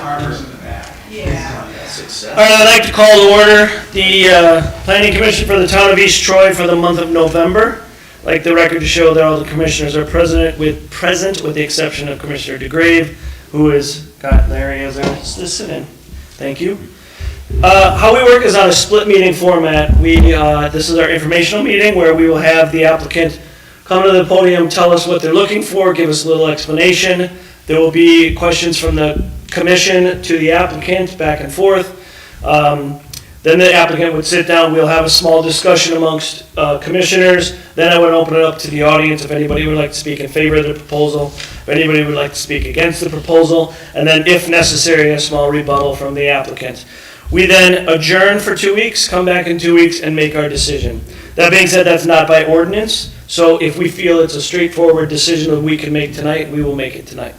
Harper's in the back. Yeah. All right, I'd like to call to order the Planning Commission for the Town of East Troy for the month of November. I'd like the record to show that all the commissioners are present with the exception of Commissioner DeGrave, who has got Larry as our sit-in. Thank you. How we work is on a split meeting format. This is our informational meeting where we will have the applicant come to the podium, tell us what they're looking for, give us a little explanation. There will be questions from the commission to the applicant, back and forth. Then the applicant would sit down, we'll have a small discussion amongst commissioners. Then I would open it up to the audience if anybody would like to speak in favor of the proposal, if anybody would like to speak against the proposal, and then if necessary, a small rebuttal from the applicant. We then adjourn for 2 weeks, come back in 2 weeks, and make our decision. That being said, that's not by ordinance, so if we feel it's a straightforward decision that we can make tonight, we will make it tonight.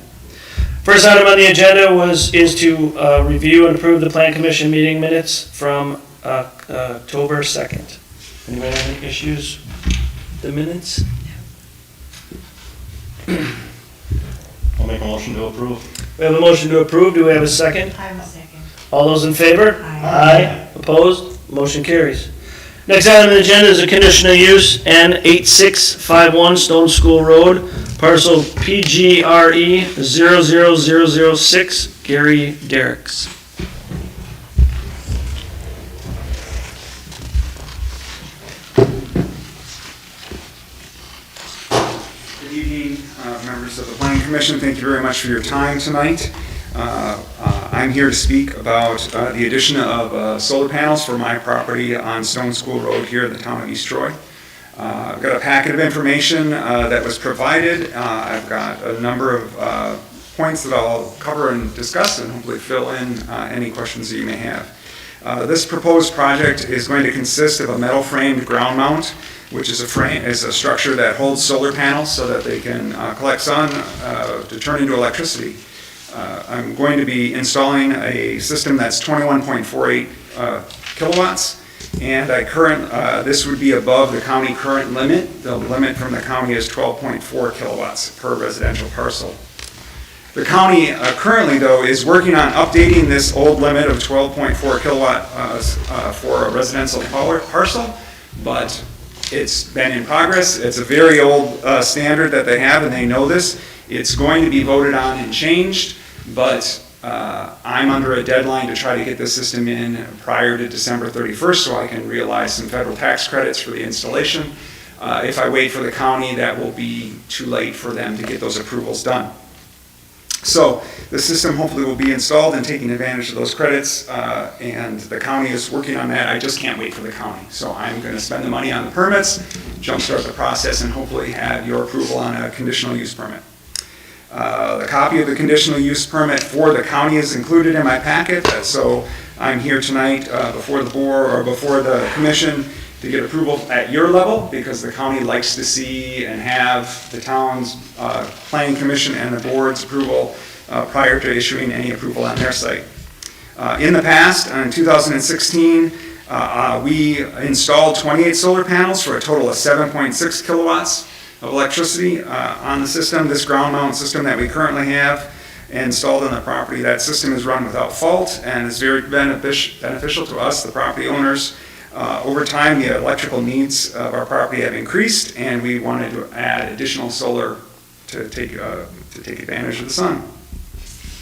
First item on the agenda is to review and approve the Plan Commission meeting minutes from October 2nd. Anybody have any issues with the minutes? I'll make a motion to approve. We have a motion to approve. Do we have a second? I'm a second. All those in favor? Aye. Opposed? Motion carries. Next item on the agenda is a conditional use, N8651 Stone School Road, parcel PGRE 00006, Gary Derricks. Good evening, members of the Planning Commission. Thank you very much for your time tonight. I'm here to speak about the addition of solar panels for my property on Stone School Road here in the town of East Troy. I've got a packet of information that was provided. I've got a number of points that I'll cover and discuss and hopefully fill in any questions that you may have. This proposed project is going to consist of a metal framed ground mount, which is a structure that holds solar panels so that they can collect sun to turn into electricity. I'm going to be installing a system that's 21.48 kilowatts, and this would be above the county current limit. The limit from the county is 12.4 kilowatts per residential parcel. The county currently, though, is working on updating this old limit of 12.4 kilowatt for a residential parcel, but it's been in progress. It's a very old standard that they have, and they know this. It's going to be voted on and changed, but I'm under a deadline to try to get this system in prior to December 31st so I can realize some federal tax credits for the installation. If I wait for the county, that will be too late for them to get those approvals done. So the system hopefully will be installed and taking advantage of those credits, and the county is working on that. I just can't wait for the county. So I'm going to spend the money on the permits, jumpstart the process, and hopefully have your approval on a conditional use permit. The copy of the conditional use permit for the county is included in my packet, so I'm here tonight before the board or before the commission to get approval at your level, because the county likes to see and have the town's planning commission and the board's approval prior to issuing any approval on their site. In the past, in 2016, we installed 28 solar panels for a total of 7.6 kilowatts of electricity on the system. This ground mount system that we currently have installed on the property, that system is run without fault and is very beneficial to us, the property owners. Over time, the electrical needs of our property have increased, and we wanted to add additional solar to take advantage of the sun.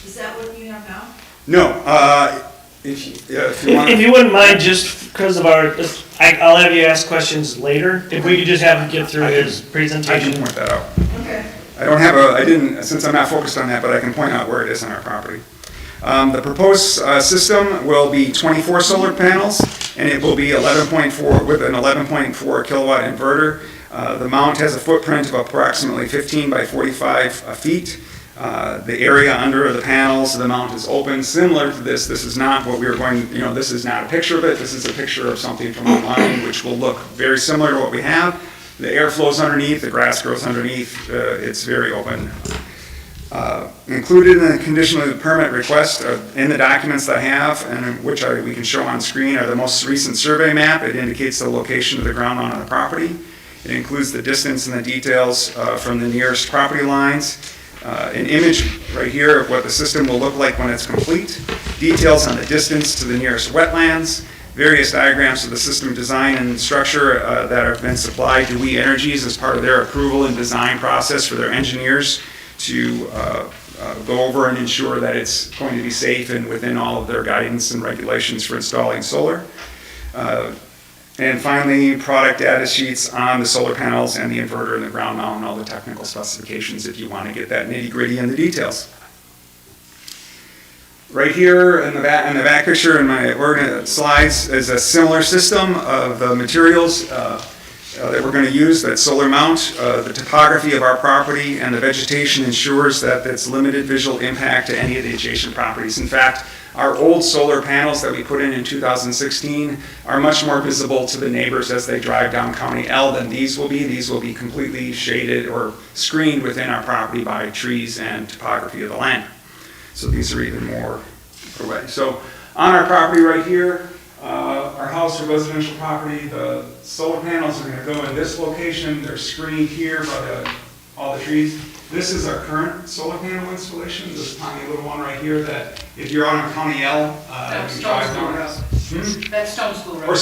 Is that what you have now? No, if you wouldn't mind, just because of I'll have you ask questions later. If we could just have him get through his I presentation. can point that out. Okay. I didn't, since I'm not focused on that, but I can point out where it is on our property. The proposed system will be 24 solar panels, and it will be 11.4 with an 11.4 kilowatt inverter. The mount has a footprint of approximately 15 by 45 feet. The area under the panels, the mount is open, similar to this. This is not what we were going, this is not a picture of it. This is a picture of something from online, which will look very similar to what we have. The air flows underneath, the grass grows underneath. It's very open. Included in the conditional permit request in the documents that I have, and which we can show on screen, are the most recent survey map. It indicates the location of the ground mount on the property. It includes the distance and the details from the nearest property lines. an image right here of what the system will look like when it's complete, details on the distance to the nearest wetlands, various diagrams of the system design and structure that have been supplied to We Energies as part of their approval and design process for their engineers to go over and ensure that it's going to be safe and within all of their guidance and regulations for installing solar. And finally, product data sheets on the solar panels and the inverter and the ground mount and all the technical specifications if you want to get that nitty-gritty and the details. Right here in the back picture in my slides is a similar system of the materials that we're going to use, that solar mount. The topography of our property and the vegetation ensures that it's limited visual impact to any of the adjacent properties. In fact, our old solar panels that we put in 2016 are much more visible to the neighbors as they drive down County L than these will be. These will be completely shaded or screened within our property by trees and topography of the land. So these are even more away. So on our property right here, our house or residential property, the solar panels are going to go in this location. They're screened here by all the trees. This is our current solar panel installation, this tiny little one right here that if you're on a County L, you drive down it. That's Stone School Road. Or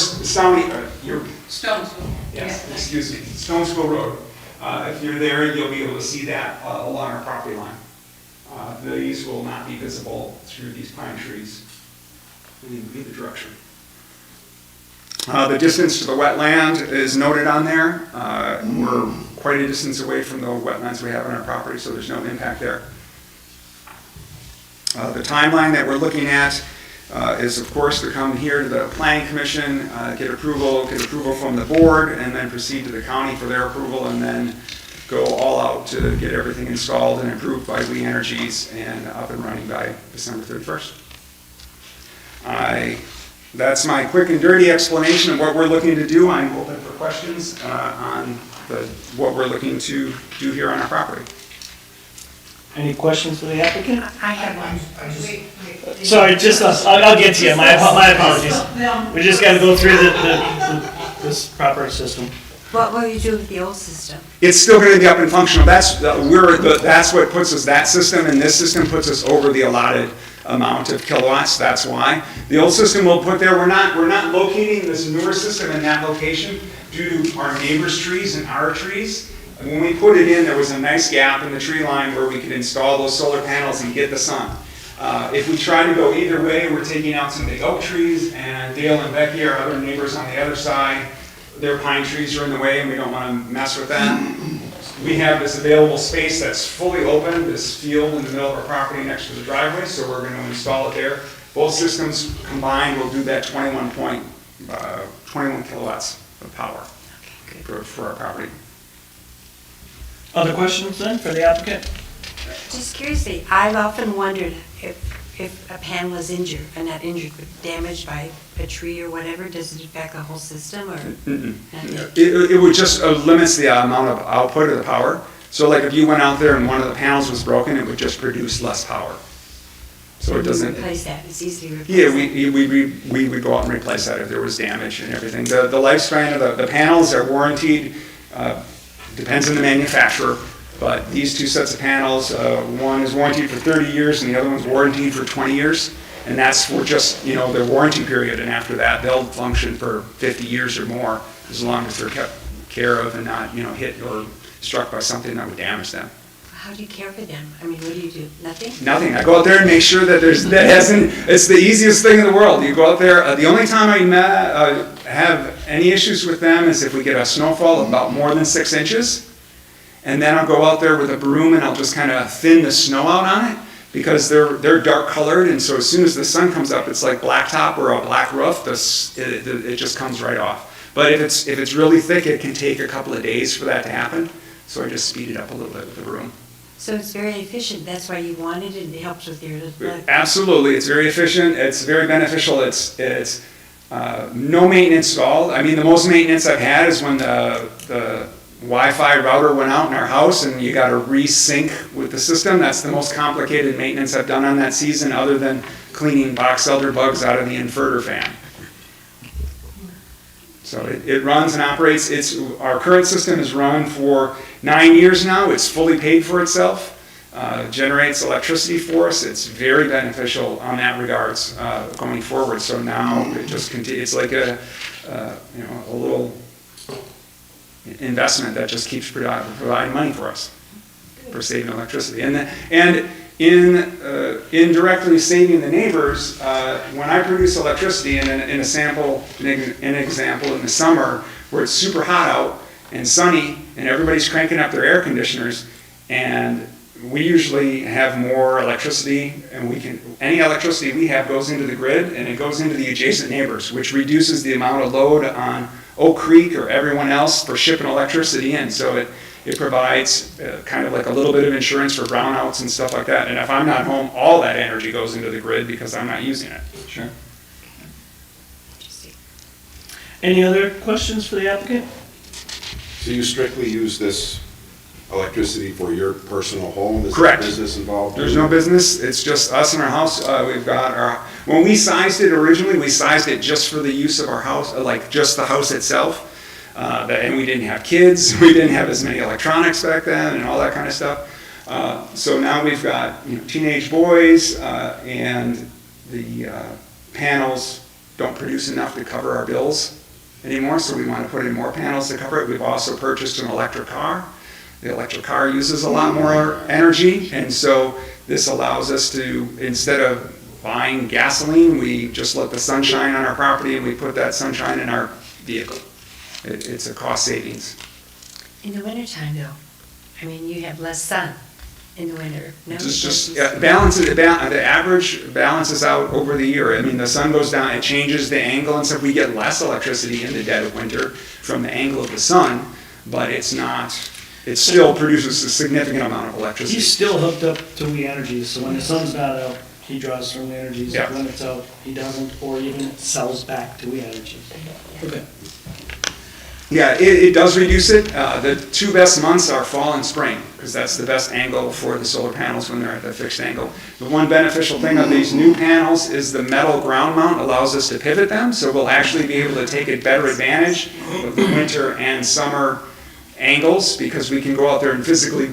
you're, Stone School. yes, excuse me, Stone School Road. If you're there, you'll be able to see that along our property line. These will not be visible through these pine trees in either direction. The distance to the wetland is noted on there. We're quite a distance away from the wetlands we have on our property, so there's no impact there. The timeline that we're looking at is, of course, to come here to the Planning Commission, get approval from the board, and then proceed to the county for their approval, and then go all out to get everything installed and approved by We Energies and up and running by December 31st. That's my quick and dirty explanation of what we're looking to do. I'm open for questions on what we're looking to do here on our property. Any questions for the applicant? I have one. Wait. Sorry, just us. I'll get to you. My apologies. We just got to go through this proper system. What will you do with the old system? It's still going to be up and functional. That's what puts us, that system, and this system puts us over the allotted amount of kilowatts. That's why. The old system we'll put there, we're not locating this newer system in that location due to our neighbors' trees and our trees. When we put it in, there was a nice gap in the tree line where we could install those solar panels and get the sun. If we try to go either way, we're taking out some big oak trees, and Dale and Becky, our other neighbors on the other side, their pine trees are in the way and we don't want to mess with that. We have this available space that's fully open, this field in the middle of our property next to the driveway, so we're going to install it there. Both systems combined will do that 21 kilowatts of power for our property. Other questions then for the applicant? Just curiously, I've often wondered if a panel is injured, or not injured, but damaged by a tree or whatever, does it affect the whole system, or? It would just limits the amount of output of the power. So like if you went out there and one of the panels was broken, it would just produce less power. So it doesn't. Replace that, it's easy to replace. Yeah, we would go out and replace that if there was damage and everything. The lifespan of the panels are warranted, depends on the manufacturer. But these two sets of panels, one is warranted for 30 years and the other one's warranted for 20 years. And that's for just, their warranty period. And after that, they'll function for 50 years or more, as long as they're kept care of and not, hit or struck by something that would damage them. How do you care for them? I mean, what do you do? Nothing? Nothing. I go out there and make sure that it's the easiest thing in the world. You go out there, the only time I have any issues with them is if we get a snowfall of about more than 6 inches. And then I'll go out there with a broom and I'll just kind of thin the snow out on it because they're dark colored, and so as soon as the sun comes up, it's like blacktop or a black roof. It just comes right off. But if it's really thick, it can take a couple of days for that to happen. So I just speed it up a little bit with the broom. So it's very efficient. That's why you wanted it, and it helps with your. Absolutely, it's very efficient. It's very beneficial. It's no maintenance at all. I mean, the most maintenance I've had is when the Wi-Fi router went out in our house and you got to re-sync with the system. That's the most complicated maintenance I've done on that season, other than cleaning box elder bugs out of the inverter fan. So it runs and operates. Our current system is run for 9 years now. It's fully paid for itself. generates electricity for us. It's very beneficial on that regards going forward. So now it just it's like a little investment that just keeps providing money for us for saving electricity. And indirectly saving the neighbors, when I produce electricity in an example in the summer where it's super hot out and sunny and everybody's cranking up their air conditioners, and we usually have more electricity, and any electricity we have goes into the grid and it goes into the adjacent neighbors, which reduces the amount of load on Oak Creek or everyone else for shipping electricity in. So it provides kind of like a little bit of insurance for brownouts and stuff like that. And if I'm not home, all that energy goes into the grid because I'm not using it. Sure. Interesting. Any other questions for the applicant? So you strictly use this electricity for your personal home? Correct. Is there business involved? There's no business, it's just us and our house. We've got when we sized it originally, we sized it just for the use of our house, like just the house itself. And we didn't have kids, we didn't have as many electronics back then and all that kind of stuff. So now we've got teenage boys, and the panels don't produce enough to cover our bills anymore, so we want to put in more panels to cover it. We've also purchased an electric car. The electric car uses a lot more energy, and so this allows us to, instead of buying gasoline, we just let the sun shine on our property and we put that sunshine in our vehicle. It's a cost savings. In the wintertime, though, I mean, you have less sun in the winter. No, Just balances the average balances out over the year. I mean, the sun goes down, it changes the angle and stuff. We get less electricity in the dead of winter from the angle of the sun, but it still produces a significant amount of electricity. He's still hooked up to We Energies, so when the sun's not out, he draws from We Energies. Yeah. When it's out, he doesn't, or even sells back to We Energies. Okay. Yeah, it does reduce it. The two best months are fall and spring, because that's the best angle for the solar panels when they're at the fixed angle. The one beneficial thing of these new panels is the metal ground mount allows us to pivot them, so we'll actually be able to take a better advantage of the winter and summer angles, because we can go out there and physically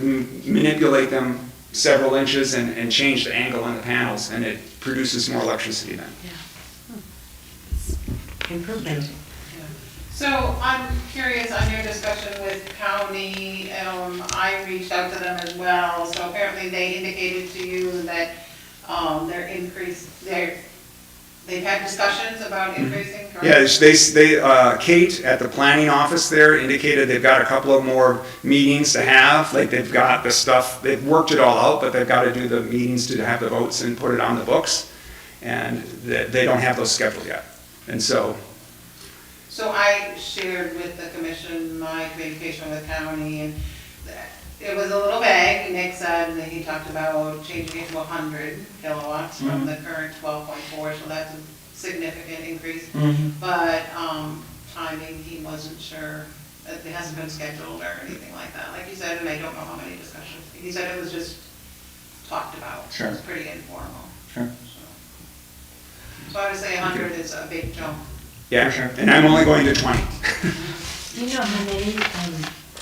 manipulate them several inches and change the angle on the panels, and it produces more electricity then. Improvement. So I'm curious on your discussion with county, I reached out to them as well, so apparently they indicated to you that they've had discussions about increasing, correct? Yeah, Kate at the planning office there indicated they've got a couple of more meetings to have, like they've got the stuff, they've worked it all out, but they've got to do the meetings to have the votes and put it on the books, and they don't have those scheduled yet. And so I shared with the commission my communication with county, and it was a little vague. Nick said that he talked about changing it to 100 kilowatts from the current 12.4, so that's a significant increase. But timing, he wasn't sure. It hasn't been scheduled or anything like that. Like you said, and I don't know how many discussions. He said it was just talked about. Sure. It was pretty informal. Sure. So I would say 100 is a big jump. yeah, For sure. and I'm only going to 20. Do you know how many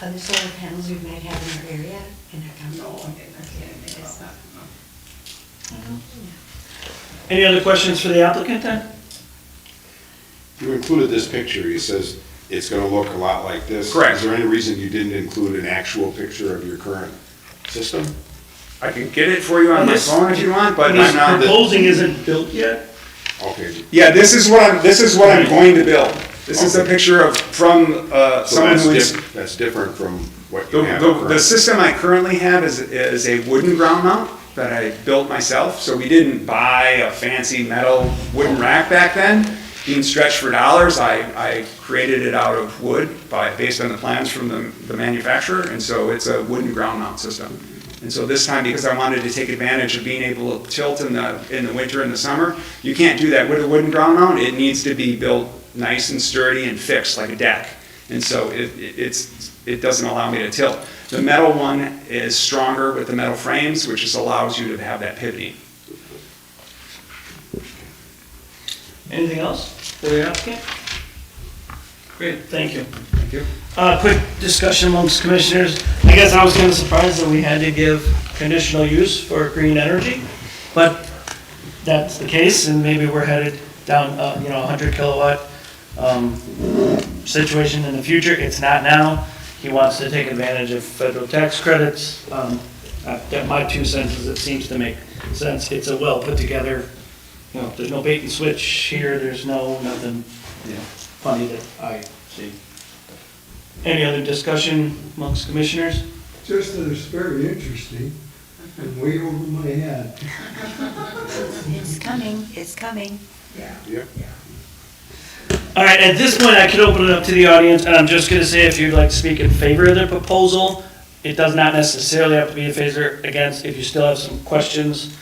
other solar panels we might have in our area, in our county? No, I didn't think about that. No. Any other questions for the applicant then? You included this picture, it says it's gonna look a lot like this. Correct. Is there any reason you didn't include an actual picture of your current system? I can get it for you on my This- phone if you want, but What he's I'm not. proposing isn't built yet. Okay, Yeah, this is what I'm going to build. This is a picture from so someone who is. that's different from what you have The currently. system I currently have is a wooden ground mount that I built myself, so we didn't buy a fancy metal wooden rack back then. Being stretched for dollars, I created it out of wood based on the plans from the manufacturer, and so it's a wooden ground mount system. And so this time, because I wanted to take advantage of being able to tilt in the winter and the summer, you can't do that with a wooden ground mount. It needs to be built nice and sturdy and fixed like a deck. And so it doesn't allow me to tilt. The metal one is stronger with the metal frames, which just allows you to have that pivoting. Anything else for the applicant? Great, thank you. Thank you. Quick discussion amongst commissioners. I guess I was kind of surprised that we had to give conditional use for green energy, but that's the case, and maybe we're headed down, 100 kilowatt situation in the future. It's not now. He wants to take advantage of federal tax credits. My 2 cents is it seems to make sense. It's a well put together, there's no bait and switch here. There's nothing funny that I see. Any other discussion amongst commissioners? Just that it's very interesting and way over my head. It's coming, it's coming. Yep. All right, at this point, I could open it up to the audience, and I'm just going to say if you'd like to speak in favor of the proposal, it does not necessarily have to be in favor against. If you still have some questions,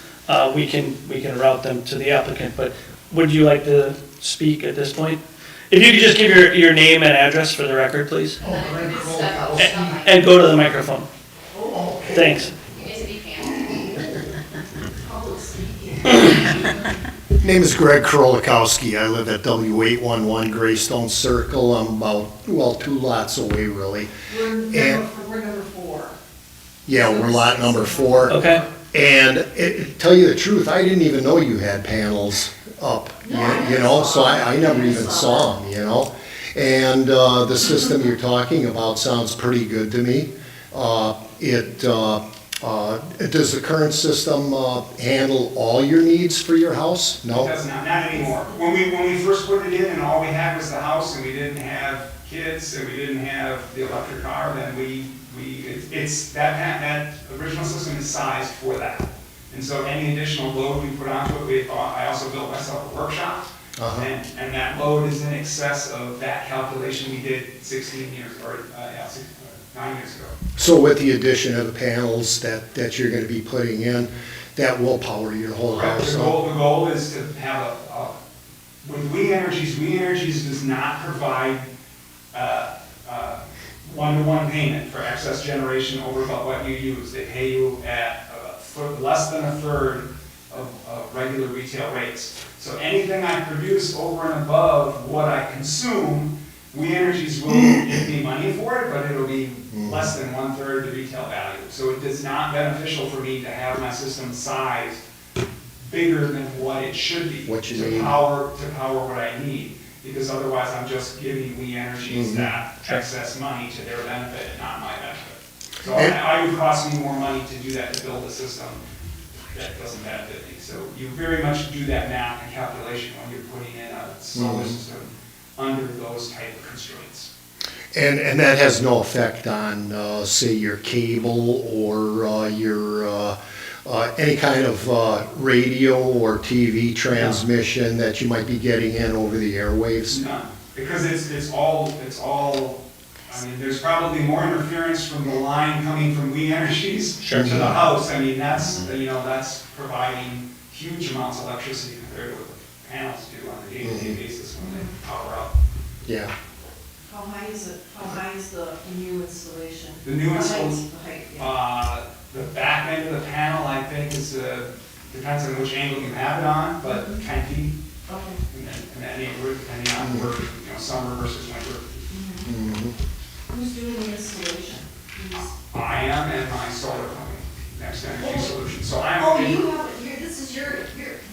we can route them to the applicant. But would you like to speak at this point? If you could just give your name and address for the record, please. And go to the microphone. Thanks. Name is Greg Krolikowski. I live at W811 Greystone Circle. I'm about, 2 lots away, really. We're number 4. Yeah, we're lot number 4. Okay. And tell you the truth, I didn't even know you had panels up, so I never even saw them, And the system you're talking about sounds pretty good to me. Does the current system handle all your needs for your house? It No? does not anymore. When we first put it in and all we had was the house and we didn't have kids and we didn't have the electric car, then that original system is sized for that. And so any additional load we put onto it, I also built myself a workshop. Uh-huh. And that load is in excess of that calculation we did 9 years ago. So with the addition of the panels that you're gonna be putting in, that will power your whole Correct. house? The goal is to have with We Energies does not provide one-to-one payment for excess generation over about what you use. They pay you at less than a third of regular retail rates. So anything I produce over and above what I consume, We Energies will give me money for it, but it'll be less than 1/3 the retail value. So it is not beneficial for me to have my system sized bigger than what it should be What you to need. power what I need, because otherwise I'm just giving We Energies that excess money to their benefit and not my benefit. So it would cost me more money to do that, to build a system that doesn't benefit me. So you very much do that math and calculation when you're putting in a solar system under those type of constraints. And that has no effect on, say, your cable or your, any kind of radio or TV transmission that you might be getting in over the airwaves? None, because it's all, there's probably more interference from the line coming from We Energies to the house. That's providing huge amounts of electricity compared to what the panels do on a day-to-day basis when they power up. Yeah. How high is it? How high is the new installation? The new installation, The height, yeah. the back end of the panel, I think, depends on which angle you have it on, but 10 feet Okay. in that neighborhood, depending on where, summer versus winter. Who's doing the installation? I am and my solar company, Next Energy Solutions. So I'm.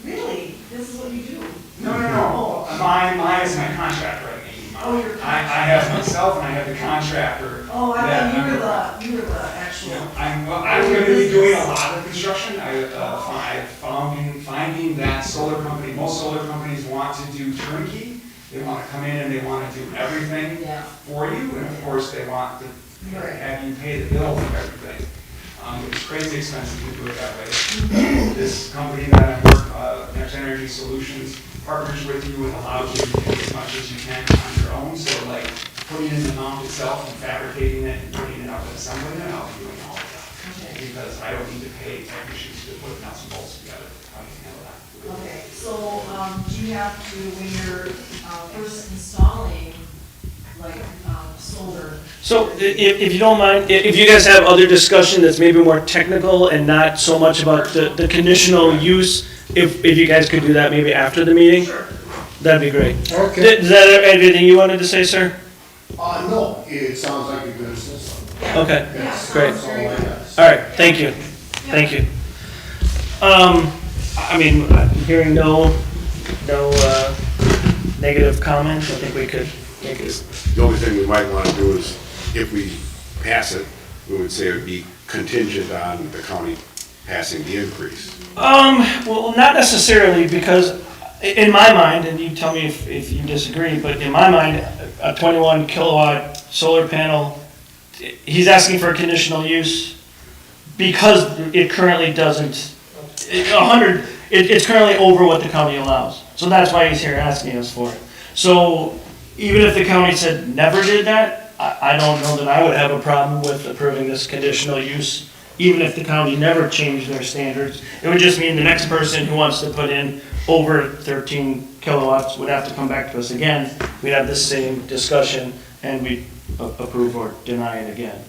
Really? This is what you do? No. Mine is my contractor. Oh, your I have myself and I have the contractor. Oh, I thought you were the actual. I'm going to be doing a lot of construction. Finding that solar company, most solar companies want to do turnkey. They want to come in and they want to do everything for you. And of course, they want to have you pay the bill for everything. It's crazy expensive to do it that way. This company that I work, Next Energy Solutions, partners with you and allows you to do as much as you can on your own. So like putting in the mount itself and fabricating it and putting it up and assembling it, I'll be doing all of that. Okay. Because I don't need to pay technicians to put nuts and bolts together. I can handle that. Okay, so, do you have to, when you're, first installing, solar? So if you don't mind, if you guys have other discussion that's maybe more technical and not so much about the conditional use, if you guys could do that maybe after the meeting, Sure. that'd be great. Okay. Is that everything you wanted to say, sir? No, it sounds like a good system. Okay, Yes, great. that's all I got. All right, thank you, thank you. I mean, I'm hearing no negative comments, I think we could make it. The only thing we might want to do is, if we pass it, we would say it would be contingent on the county passing the increase. Well, not necessarily, because in my mind, and you tell me if you disagree, but in my mind, a 21 kilowatt solar panel, he's asking for a conditional use because it currently doesn't, 100, it's currently over what the county allows. So that's why he's here asking us for it. So even if the county said never did that, I don't know that I would have a problem with approving this conditional use, even if the county never changed their standards. It would just mean the next person who wants to put in over 13 kilowatts would have to come back to us again. We'd have the same discussion and we'd approve or deny it again.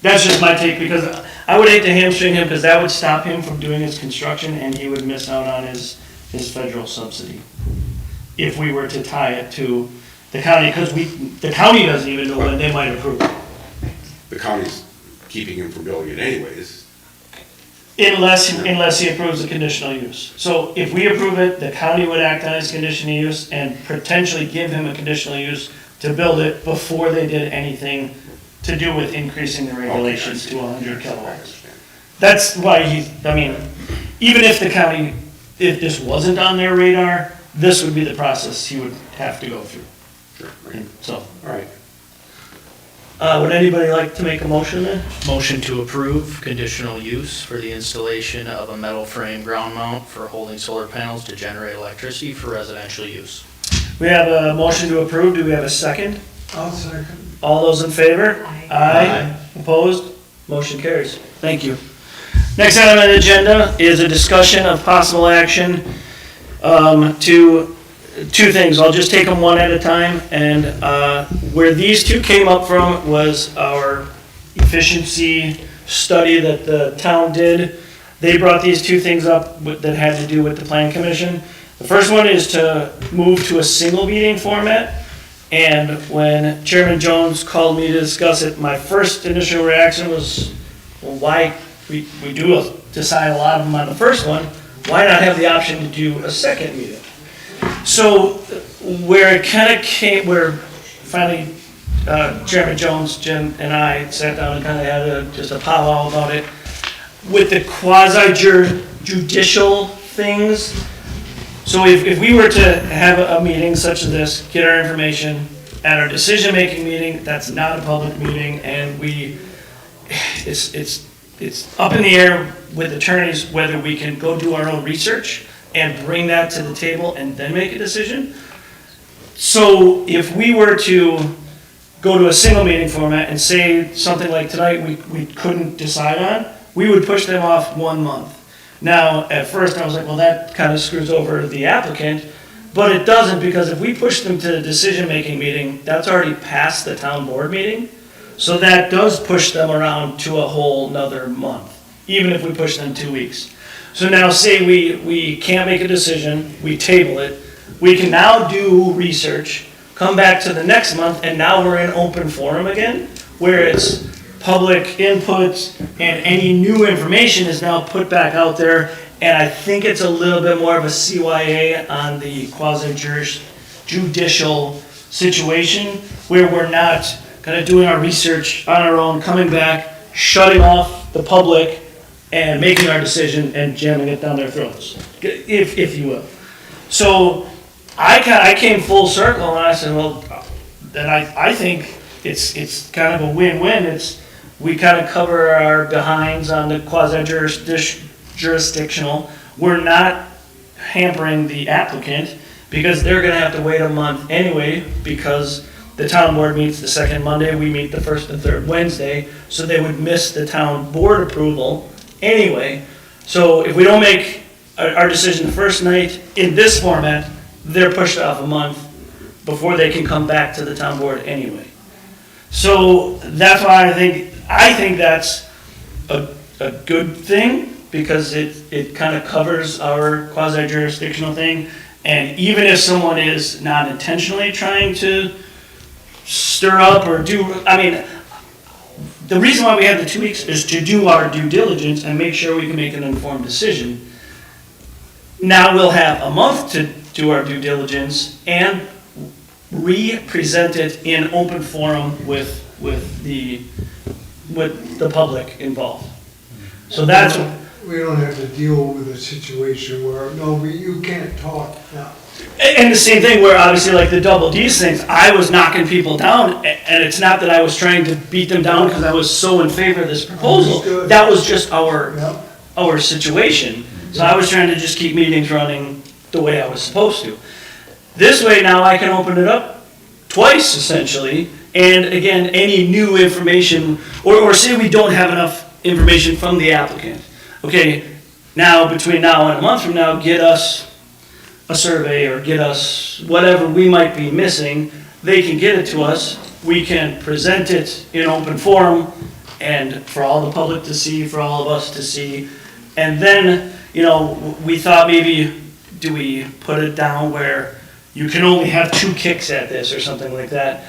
That's just my take, because I would hate to hamstring him, because that would stop him from doing his construction and he would miss out on his federal subsidy if we were to tie it to the county, because the county doesn't even know when they might approve it. The county's keeping him from building it anyways. Unless he approves the conditional use. So if we approve it, the county would act on his conditional use and potentially give him a conditional use to build it before they did anything to do with increasing the regulations to 100 kilowatts. That's why even if the county, if this wasn't on their radar, this would be the process he would have to go through. Sure. And so, All right. would anybody like to make a motion then? Motion to approve conditional use for the installation of a metal frame ground mount for holding solar panels to generate electricity for residential use. We have a motion to approve. Do we have a second? I'll second. All those in favor? Aye. Aye. Opposed? Motion carries. Thank you. Next item on the agenda is a discussion of possible action to two things. I'll just take them one at a time. And where these two came up from was our efficiency study that the town did. They brought these two things up that had to do with the Plan Commission. The first one is to move to a single meeting format. And when Chairman Jones called me to discuss it, my first initial reaction was, well, why, we do decide a lot of them on the first one, why not have the option to do a second meeting? So where it kind of came, where finally Chairman Jones, Jim, and I sat down and kind of had just a powwow about it, with the quasi-judicial things. So if we were to have a meeting such as this, get our information at our decision-making meeting, that's not a public meeting, and it's up in the air with attorneys whether we can go do our own research and bring that to the table and then make a decision. So if we were to go to a single meeting format and say something like tonight we couldn't decide on, we would push them off 1 month. Now, at first I was like, well, that kind of screws over the applicant, but it doesn't, because if we push them to the decision-making meeting, that's already past the town board meeting. So that does push them around to a whole nother month, even if we push them 2 weeks. So now say we can't make a decision, we table it, we can now do research, come back to the next month, and now we're in open forum again, where it's public input and any new information is now put back out there. And I think it's a little bit more of a CYA on the quasi-judicial situation, where we're not kind of doing our research on our own, coming back, shutting off the public, and making our decision and jamming it down their throats, if you will. So I came full circle and I said, well, then I think it's kind of a win-win. We kind of cover our behinds on the quasi-jurisdictional. We're not hampering the applicant, because they're gonna have to wait a month anyway, because the town board meets the second Monday, we meet the first and third Wednesday, so they would miss the town board approval anyway. So if we don't make our decision the first night in this format, they're pushed off a month before they can come back to the town board anyway. So that's why I think that's a good thing, because it kind of covers our quasi-jurisdictional thing. And even if someone is not intentionally trying to stir up or the reason why we have the 2 weeks is to do our due diligence and make sure we can make an informed decision. Now we'll have a month to do our due diligence and re-present it in open forum with the public involved. So that's, We don't have to deal with a situation where, no, you can't talk now. and the same thing where obviously like the double D's things, I was knocking people down, and it's not that I was trying to beat them down because I was so in favor of this proposal. Understood. That was just our Yep. situation. So I was trying to just keep meetings running the way I was supposed to. This way now I can open it up twice essentially, and again, any new information, or say we don't have enough information from the applicant. Okay, now between now and a month from now, get us a survey or get us whatever we might be missing. They can get it to us. We can present it in open forum and for all the public to see, for all of us to see. And then, we thought maybe, do we put it down where you can only have 2 kicks at this or something like that?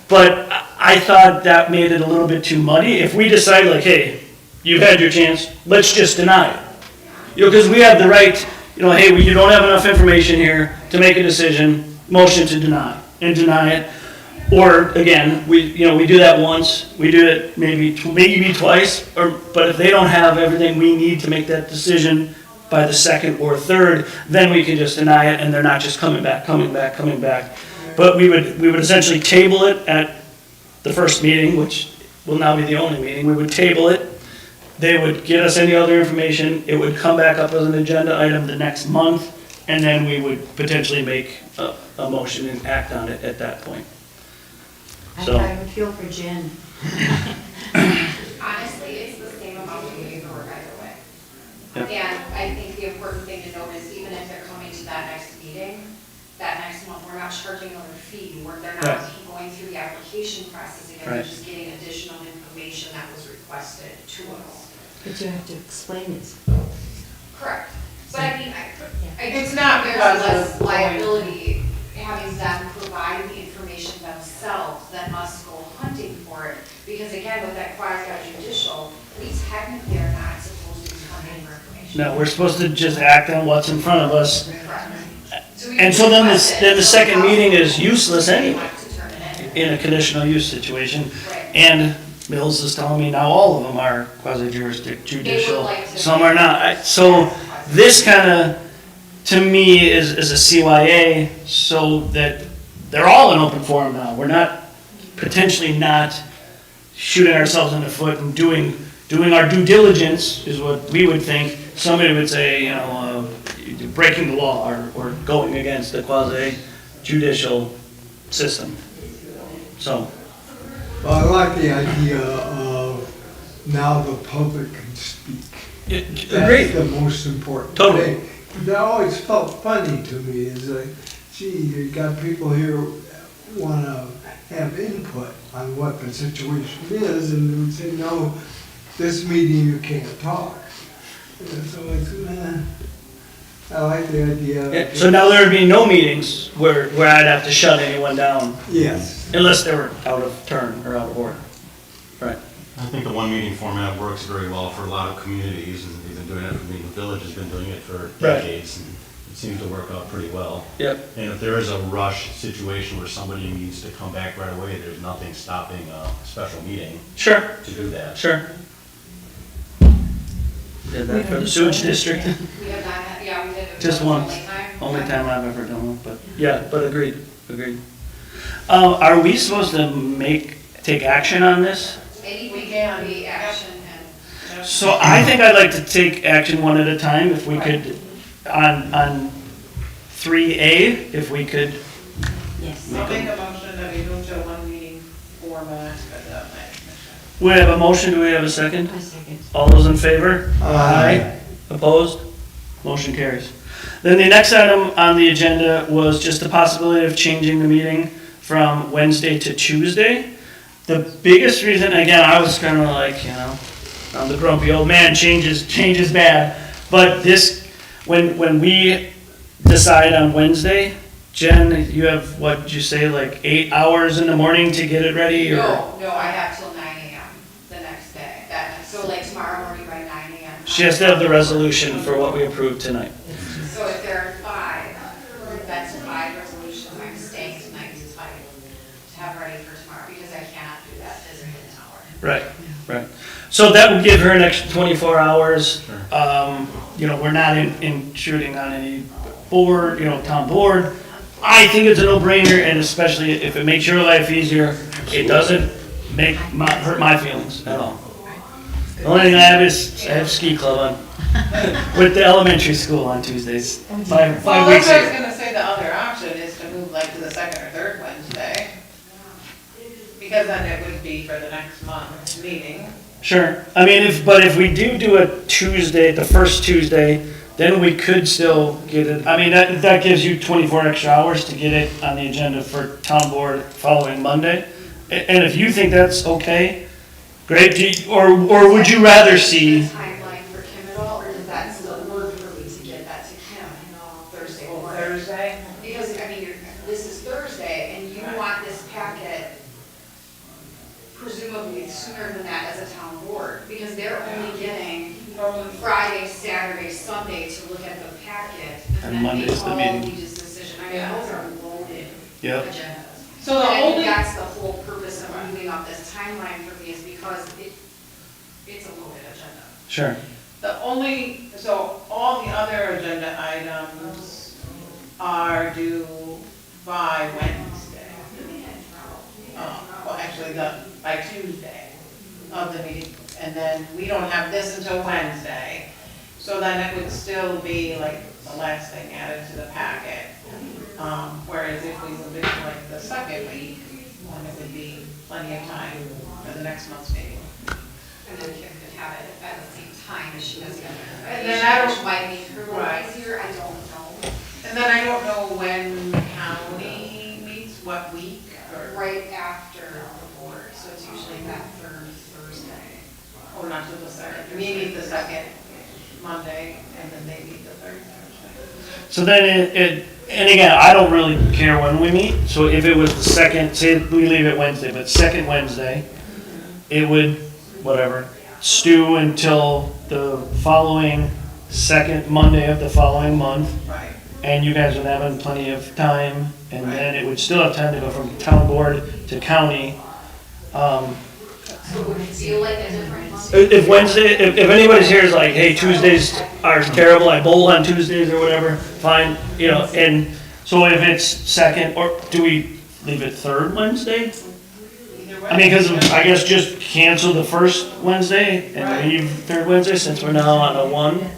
But I thought that made it a little bit too muddy. If we decide like, hey, you've had your chance, let's just deny it. Because we have the right, hey, you don't have enough information here to make a decision, motion to deny, and deny it. Or again, we do that once, we do it maybe twice, but if they don't have everything we need to make that decision by the 2nd or 3rd, then we can just deny it, and they're not just coming back. But we would essentially table it at the first meeting, which will now be the only meeting. We would table it. They would get us any other information. It would come back up as an agenda item the next month, and then we would potentially make a motion and act on it at that point. So- I would feel for Jen. Honestly, it's the same amount of paperwork either way. Yep. And I think the important thing to note is even if they're coming to that next meeting, that next month, we're not charging another fee, they're not Right. going through the application process again, they're Right. just getting additional information that was requested to us. But you have to explain it. Correct. But I mean, I It's just not think because there's of less going- liability having them provide the information themselves than us go hunting for it. Because again, with that quasi-judicial, we technically are not supposed to be hunting for information. No, we're supposed to just act on what's in front of us. Correct. we And can so then request it. the second meeting is useless They anyway want to turn it in. in a conditional use situation. Right. And Mills is telling me now all of them are quasi-judicial, like to- some are not. So this kind of, to me, is a CYA so that they're all in open forum now. We're not, potentially not shooting ourselves in the foot and doing our due diligence is what we would think. Somebody would say, breaking the law or going against the quasi-judicial system. So, Well, I like the idea of now the public can speak. That's agreed. the most important Totally. thing. That always felt funny to me, is like, gee, you got people here wanna have input on what the situation is, and they would say, no, this meeting you can't talk. And so it's, I like the idea. Yeah, so now there would be no meetings where I'd have to shut anyone down Yes. unless they were out of turn or out of order. Right. I think the one meeting format works very well for a lot of communities, and we've been doing it, the village has been doing it for Right. decades, and it seems to work out pretty well. Yep. And if there is a rush situation where somebody needs to come back right away, there's nothing stopping a special meeting Sure, to do that. sure. Did that for the sewage district? We have not, yeah, we did it. Just once, once. only time. Only time I've ever done one, but yeah, but agreed. Are we supposed to take action on this? Maybe We we can. can be action and. So I think I'd like to take action one at a time, if we could, on 3A, if we could. Yes. I'll make a motion that we move to a one meeting format for the planning commission. We have a motion, do we have a second? A second. All those in favor? Aye. Opposed? Motion carries. Then the next item on the agenda was just the possibility of changing the meeting from Wednesday to Tuesday. The biggest reason, again, I was kind of like, I'm the grumpy old man, change is bad. But this, when we decide on Wednesday, Jen, you have, what did you say, like 8 hours in the morning to get it ready, or? No, I have till 9 AM the next day, so like tomorrow morning by 9 AM. She has to have the resolution for what we approved tonight. So if there are 5, that's 5 resolutions, I'm staying tonight to have ready for tomorrow, because I cannot do that physically in an hour. Right. So that would give her an extra 24 hours. We're not intruding on any board, town board. I think it's a no-brainer, and especially if it makes your life easier, it doesn't hurt my feelings at all. The only thing I have is, I have ski club on, with the elementary school on Tuesdays, 5 Well, weeks that's what I was here. gonna say, the other option is to move like to the second or third Wednesday. Because then it would be for the next month's meeting. Sure. I mean, if we do a Tuesday, the first Tuesday, then we could still get it. I mean, that gives you 24 extra hours to get it on the agenda for town board following Monday. And if you think that's okay, great. Or would you rather see? Timeline for Kim at all, or does that still work for me to get that to Kim Thursday morning? Thursday? Because, I mean, this is Thursday, and you want this packet presumably sooner than that as a town board, because they're only getting Friday, Saturday, Sunday to look at the packet, And and then Monday's make the all meeting. these decisions. I mean, those are loaded Yep. agendas. So the And I only- think that's the whole purpose of moving up this timeline for me, is because it's a loaded agenda. Sure. So all the other agenda items are due by Wednesday. Well, actually, by Tuesday of the meeting, and then we don't have this until Wednesday. So then it would still be like the last thing added to the packet. Whereas if we moved it to like the second week, then it would be plenty of time for the next month's meeting. And then Kim could have it at the same time as she does the other. And then I don't- Which might make her Right. life easier, I don't know. And then I don't know when county meets, what week, or, Right after the board, so it's usually that third Thursday. or not till the second. We meet the second Monday, and then they meet the third Thursday. So then and again, I don't really care when we meet. So if it was the second, say we leave it Wednesday, but second Wednesday, it would, stew until the following second Monday of the following month. Right. And you guys would have plenty of time, and then it would still have time to go from town board to county. So it would feel like a difference. If Wednesday, if anybody's here is like, hey, Tuesdays are terrible, I bowl on Tuesdays or whatever, fine, and so if it's second, or do we leave it third Wednesday? Either way. I mean, because I guess just cancel the first Wednesday and leave third Wednesday, since we're now on a 1. And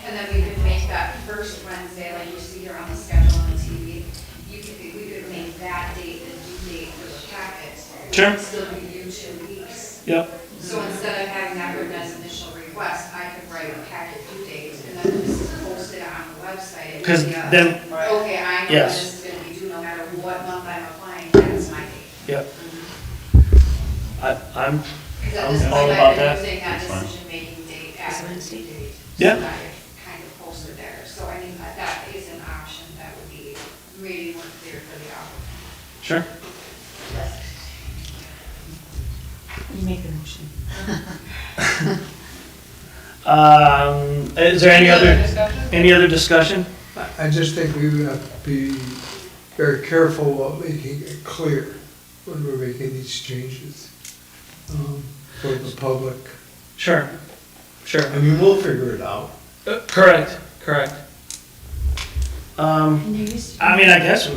then we could make that first Wednesday, like you see here on the schedule on the TV, we could make that date the due date for the packet. Sure. It'd still be due 2 weeks. Yep, So instead of having that written as initial request, I could write a packet due date, and then just post it on the website. It would because be a, then, okay, I know Yes. this is gonna be due no matter what month I'm applying, that's my date. yep. I'm, Because I'm this is all like about I've that. been using that That's fine. decision-making date as a due date. Yeah. So that it kind of posted there. So I mean, that is an option that would be maybe more clear for the applicant. sure. You make the motion. Is there any discussion? any other discussion? I just think we have to be very careful about making it clear when we're making these changes for the public. Sure. I mean, we'll figure it out. Correct. And there used to I be- mean, I guess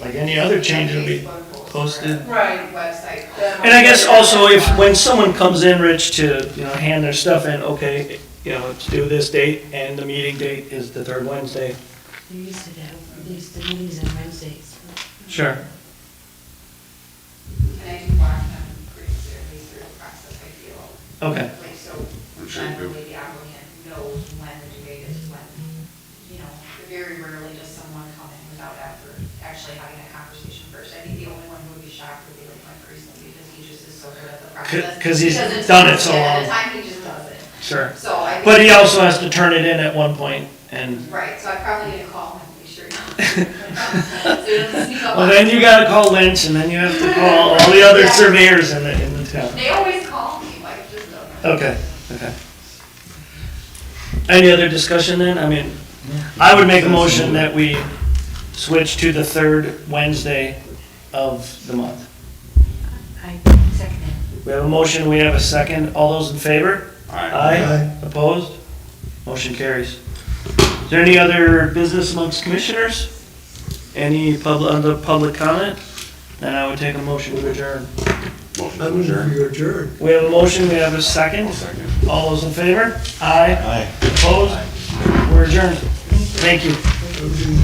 like any other change would be Facebook post posted. or Right. Website. And I guess also when someone comes in, Rich, to, hand their stuff in, okay, it's due this date, and the meeting date is the third Wednesday. They used to have, at least the meetings on Wednesdays. Sure. And I do walk them pretty clearly through the process, I feel. Okay. Like, so I'm sure you do. generally the applicant knows when the due date is, when, very rarely does someone come in without actually having a conversation first. I think the only one who would be shocked would be like Mike Priestley, because he just is so good at the process. 'Cause he's He doesn't done it do so At long. a time, he just does it. Sure. So I think. But he also has to turn it in at one point, and Right, so I'm probably gonna call him, and be sure he it doesn't sneak up Well, on then us. you gotta call Lynch, and then you have to call all the other surveyors in the town. They always call me, like, just don't. Okay, okay. Any other discussion then? I mean, I would make a motion that we switch to the third Wednesday of the month. I second it. We have a motion, we have a second. All those in favor? Aye. Opposed? Motion carries. Is there any other business amongst commissioners? Any other public comment? Then I would take a motion to adjourn. Motion I'm to adjourn. going to adjourn. We have a motion, we have a second. Second. All those in favor? Aye. Aye. Opposed? We're adjourned. Thank you. That was in